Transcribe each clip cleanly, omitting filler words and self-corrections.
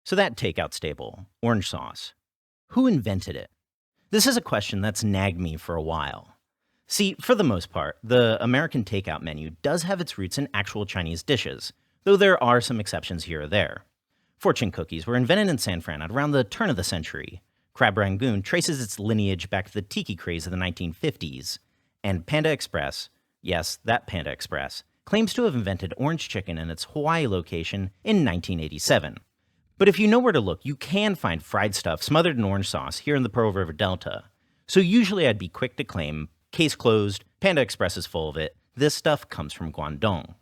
So that takeout staple, orange sauce, who invented it? This is a question that's nagged me for a while. See, for the most part, the American takeout menu does have its roots in actual Chinese dishes, though there are some exceptions here or there. Fortune cookies were invented in San Fran at around the turn of the century. Crab Rangoon traces its lineage back to the tiki craze of the 1950s. And Panda Express, yes, that Panda Express, claims to have invented orange chicken in its Hawaii location in 1987. But if you know where to look, you can find fried stuff smothered in orange sauce here in the Pearl River Delta. So usually I'd be quick to claim, case closed, Panda Express is full of it, this stuff comes from Guangdong.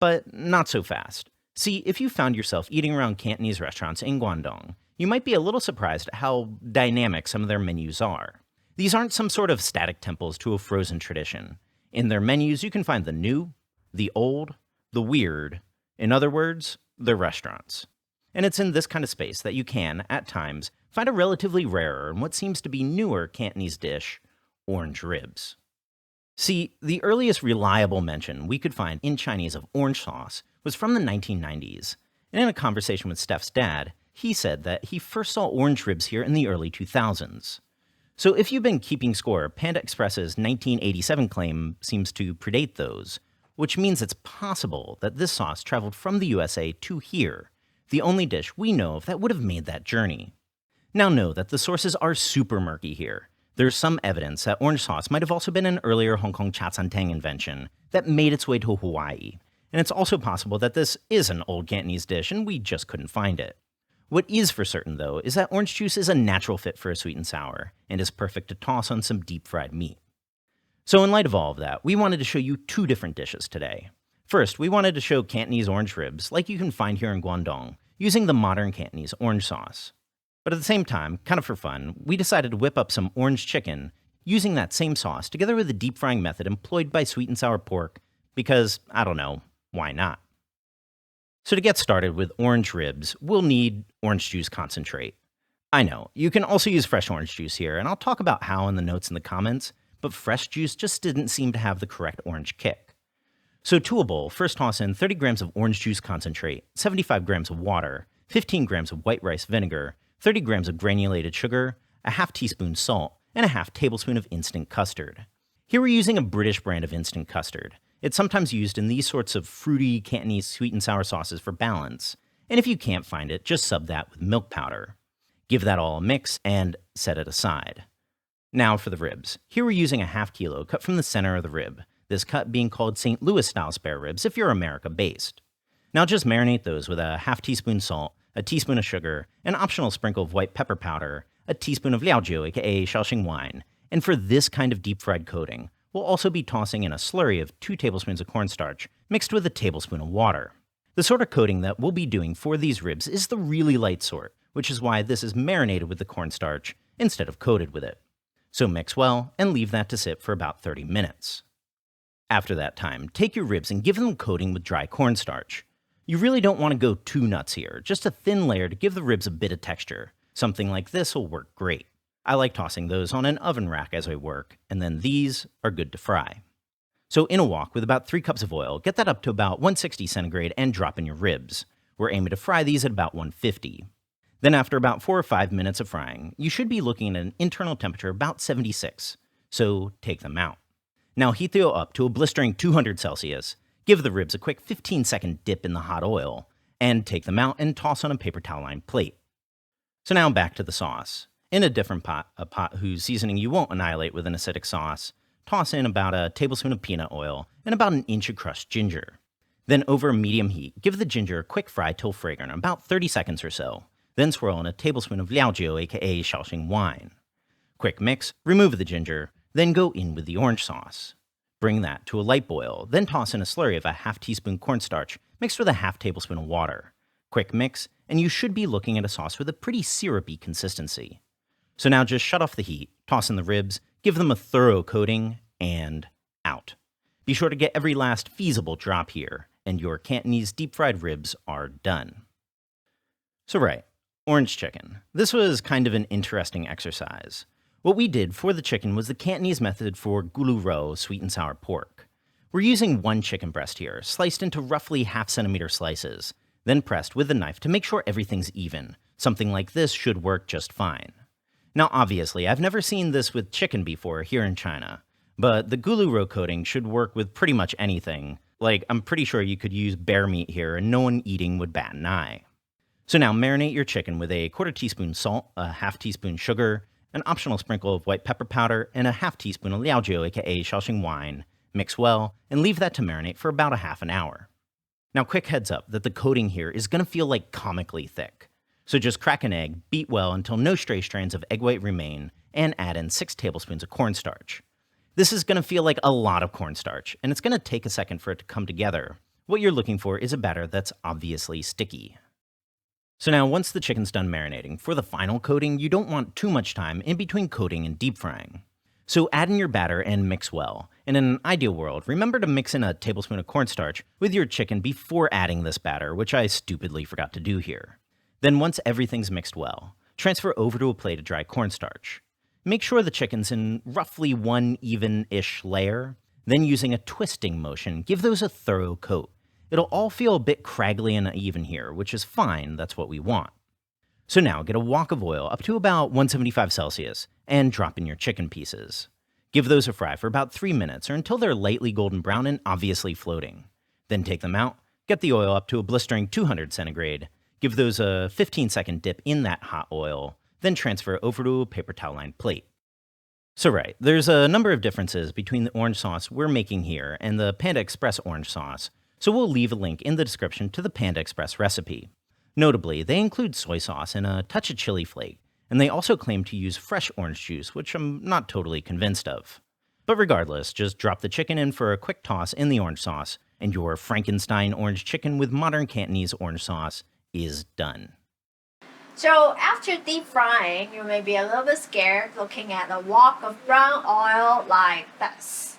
But not so fast. See, if you found yourself eating around Cantonese restaurants in Guangdong, you might be a little surprised at how dynamic some of their menus are. These aren't some sort of static temples to a frozen tradition. In their menus, you can find the new, the old, the weird, in other words, the restaurants. And it's in this kind of space that you can, at times, find a relatively rarer and what seems to be newer Cantonese dish, orange ribs. See, the earliest reliable mention we could find in Chinese of orange sauce was from the 1990s, and in a conversation with Steph's dad, he said that he first saw orange ribs here in the early 2000s. So if you've been keeping score, Panda Express's 1987 claim seems to predate those, which means it's possible that this sauce traveled from the USA to here, the only dish we know of that would have made that journey. Now know that the sources are super murky here. There's some evidence that orange sauce might have also been an earlier Hong Kong cha san teng invention that made its way to Hawaii, and it's also possible that this is an old Cantonese dish and we just couldn't find it. What is for certain, though, is that orange juice is a natural fit for a sweet and sour, and is perfect to toss on some deep-fried meat. So in light of all of that, we wanted to show you two different dishes today. First, we wanted to show Cantonese orange ribs like you can find here in Guangdong, using the modern Cantonese orange sauce. But at the same time, kind of for fun, we decided to whip up some orange chicken using that same sauce together with the deep frying method employed by sweet and sour pork because, I don't know, why not? So to get started with orange ribs, we'll need orange juice concentrate. I know, you can also use fresh orange juice here, and I'll talk about how in the notes in the comments, but fresh juice just didn't seem to have the correct orange kick. So to a bowl, first toss in 30 grams of orange juice concentrate, 75 grams of water, 15 grams of white rice vinegar, 30 grams of granulated sugar, a half teaspoon salt, and a half tablespoon of instant custard. Here we're using a British brand of instant custard. It's sometimes used in these sorts of fruity Cantonese sweet and sour sauces for balance, and if you can't find it, just sub that with milk powder. Give that all a mix and set it aside. Now for the ribs. Here we're using a half kilo cut from the center of the rib, this cut being called St. Louis style spare ribs if you're America-based. Now just marinate those with a half teaspoon salt, a teaspoon of sugar, an optional sprinkle of white pepper powder, a teaspoon of liaojiu aka Shaoxing wine, and for this kind of deep fried coating, we'll also be tossing in a slurry of 2 tablespoons of cornstarch mixed with a tablespoon of water. The sort of coating that we'll be doing for these ribs is the really light sort, which is why this is marinated with the cornstarch instead of coated with it. So mix well and leave that to sit for about 30 minutes. After that time, take your ribs and give them coating with dry cornstarch. You really don't want to go too nuts here, just a thin layer to give the ribs a bit of texture. Something like this will work great. I like tossing those on an oven rack as I work, and then these are good to fry. So in a wok with about 3 cups of oil, get that up to about 160 centigrade and drop in your ribs. We're aiming to fry these at about 150. Then after about 4 or 5 minutes of frying, you should be looking at an internal temperature about 76, so take them out. Now heat the oil up to a blistering 200 Celsius, give the ribs a quick 15-second dip in the hot oil, and take them out and toss on a paper towel-lined plate. So now back to the sauce. In a different pot, a pot whose seasoning you won't annihilate with an acidic sauce, toss in about a tablespoon of peanut oil and about an inch of crushed ginger. Then over a medium heat, give the ginger a quick fry till fragrant, about 30 seconds or so. Then swirl in a tablespoon of liaojiu aka Shaoxing wine. Quick mix, remove the ginger, then go in with the orange sauce. Bring that to a light boil, then toss in a slurry of a half teaspoon cornstarch mixed with a half tablespoon of water. Quick mix, and you should be looking at a sauce with a pretty syrupy consistency. So now just shut off the heat, toss in the ribs, give them a thorough coating, and out. Be sure to get every last feasible drop here, and your Cantonese deep-fried ribs are done. So right, orange chicken. This was kind of an interesting exercise. What we did for the chicken was the Cantonese method for gulu ro, sweet and sour pork. We're using 1 chicken breast here, sliced into roughly half-centimeter slices, then pressed with the knife to make sure everything's even. Something like this should work just fine. Now obviously, I've never seen this with chicken before here in China, but the gulu coating should work with pretty much anything. Like, I'm pretty sure you could use bear meat here and no one eating would bat an eye. So now marinate your chicken with a 1/4 teaspoon salt, a 1/2 teaspoon sugar, an optional sprinkle of white pepper powder, and a 1/2 teaspoon of liaojiu, aka Shaoxing wine. Mix well, and leave that to marinate for about a half an hour. Now quick heads up that the coating here is going to feel like comically thick. So just crack an egg, beat well until no stray strands of egg white remain, and add in 6 tablespoons of cornstarch. This is going to feel like a lot of cornstarch, and it's going to take a second for it to come together. What you're looking for is a batter that's obviously sticky. So now once the chicken's done marinating, for the final coating, you don't want too much time in between coating and deep frying. So add in your batter and mix well. And in an ideal world, remember to mix in a tablespoon of cornstarch with your chicken before adding this batter, which I stupidly forgot to do here. Then once everything's mixed well, transfer over to a plate of dry cornstarch. Make sure the chicken's in roughly one even-ish layer. Then using a twisting motion, give those a thorough coat. It'll all feel a bit craggly and uneven here, which is fine, that's what we want. So now get a wok of oil up to about 175 Celsius and drop in your chicken pieces. Give those a fry for about 3 minutes or until they're lightly golden brown and obviously floating. Then take them out, get the oil up to a blistering 200 centigrade, give those a 15-second dip in that hot oil, then transfer over to a paper towel-lined plate. So right, there's a number of differences between the orange sauce we're making here and the Panda Express orange sauce, so we'll leave a link in the description to the Panda Express recipe. Notably, they include soy sauce and a touch of chili flake, and they also claim to use fresh orange juice, which I'm not totally convinced of. But regardless, just drop the chicken in for a quick toss in the orange sauce, and your Frankenstein orange chicken with modern Cantonese orange sauce is done. So after deep frying, you may be a little bit scared looking at a wok of brown oil like this.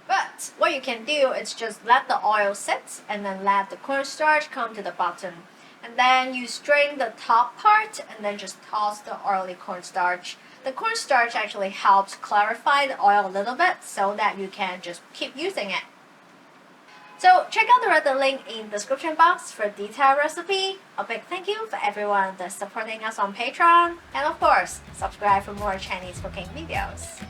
But what you can do is just let the oil sit and then let the cornstarch come to the bottom. And then you strain the top part and then just toss the oily cornstarch. The cornstarch actually helps clarify the oil a little bit so that you can just keep using it. So check out the other link in the description box for a detailed recipe. A big thank you for everyone that's supporting us on Patreon. And of course, subscribe for more Chinese cooking videos.